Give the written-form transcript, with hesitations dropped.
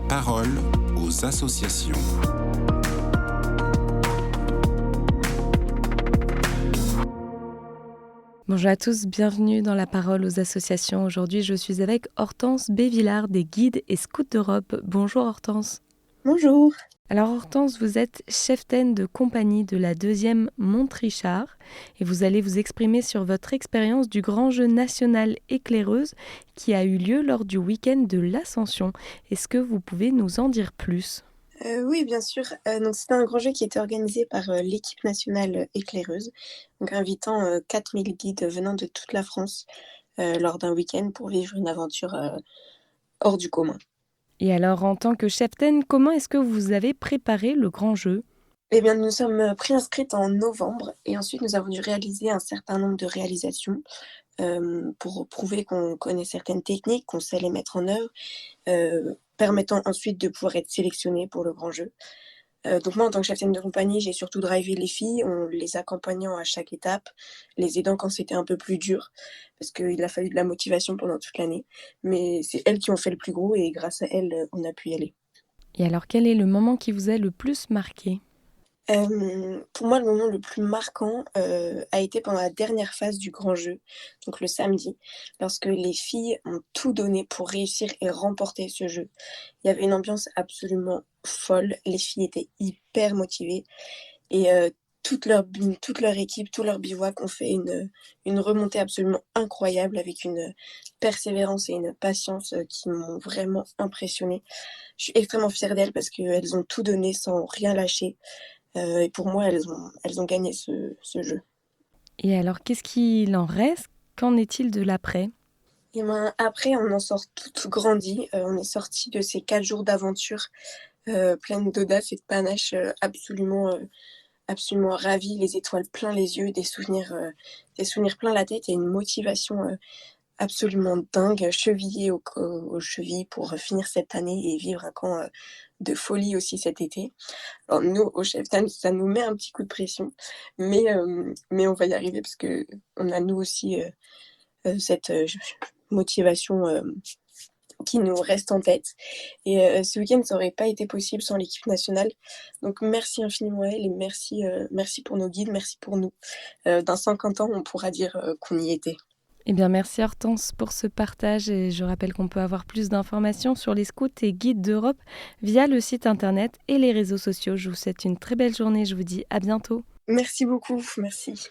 parole aux associations. Bonjour à tous, bienvenue dans La Parole aux associations. Aujourd'hui, je suis avec Hortense Bévillard des Guides et Scouts d'Europe. Bonjour Hortense. Bonjour. Alors Hortense, vous êtes cheftaine de compagnie de la 2e Montrichard et vous allez vous exprimer sur votre expérience du grand jeu national Éclaireuse qui a eu lieu lors du week-end de l'Ascension. Est-ce que vous pouvez nous en dire plus ? Oui, bien sûr. Donc c'était un grand jeu qui était organisé par l'équipe nationale Éclaireuse, donc invitant 4000 guides venant de toute la France lors d'un week-end pour vivre une aventure hors du commun. Et alors, en tant que cheftaine, comment est-ce que vous avez préparé le grand jeu ? Eh bien, nous sommes préinscrites en novembre et ensuite nous avons dû réaliser un certain nombre de réalisations pour prouver qu'on connaît certaines techniques, qu'on sait les mettre en œuvre, permettant ensuite de pouvoir être sélectionnés pour le grand jeu. Donc moi, en tant que cheftaine de compagnie, j'ai surtout drivé les filles, en les accompagnant à chaque étape, les aidant quand c'était un peu plus dur, parce qu'il a fallu de la motivation pendant toute l'année. Mais c'est elles qui ont fait le plus gros et grâce à elles, on a pu y aller. Et alors, quel est le moment qui vous a le plus marqué ? Pour moi, le moment le plus marquant a été pendant la dernière phase du grand jeu, donc le samedi, lorsque les filles ont tout donné pour réussir et remporter ce jeu. Il y avait une ambiance absolument folle, les filles étaient hyper motivées et toute leur équipe, tout leur bivouac ont fait une remontée absolument incroyable avec une persévérance et une patience qui m'ont vraiment impressionnée. Je suis extrêmement fière d'elles parce qu'elles ont tout donné sans rien lâcher. Et pour moi, elles ont gagné ce jeu. Et alors, qu'est-ce qu'il en reste ? Qu'en est-il de l'après ? Et ben, après, on en sort toutes grandies. On est sortis de ces 4 jours d'aventure pleines d'audace et de panache, absolument ravis, les étoiles plein les yeux, des souvenirs plein la tête et une motivation absolument dingue, chevillée aux chevilles pour finir cette année et vivre un camp de folie aussi cet été. Alors nous, au cheftain, ça nous met un petit coup de pression, mais on va y arriver parce qu'on a nous aussi cette motivation qui nous reste en tête. Et ce week-end, ça n'aurait pas été possible sans l'équipe nationale. Donc merci infiniment à elle et merci pour nos guides, merci pour nous. Dans 50 ans, on pourra dire qu'on y était. Eh bien, merci Hortense pour ce partage et je rappelle qu'on peut avoir plus d'informations sur les scouts et guides d'Europe via le site internet et les réseaux sociaux. Je vous souhaite une très belle journée, je vous dis à bientôt. Merci beaucoup, merci.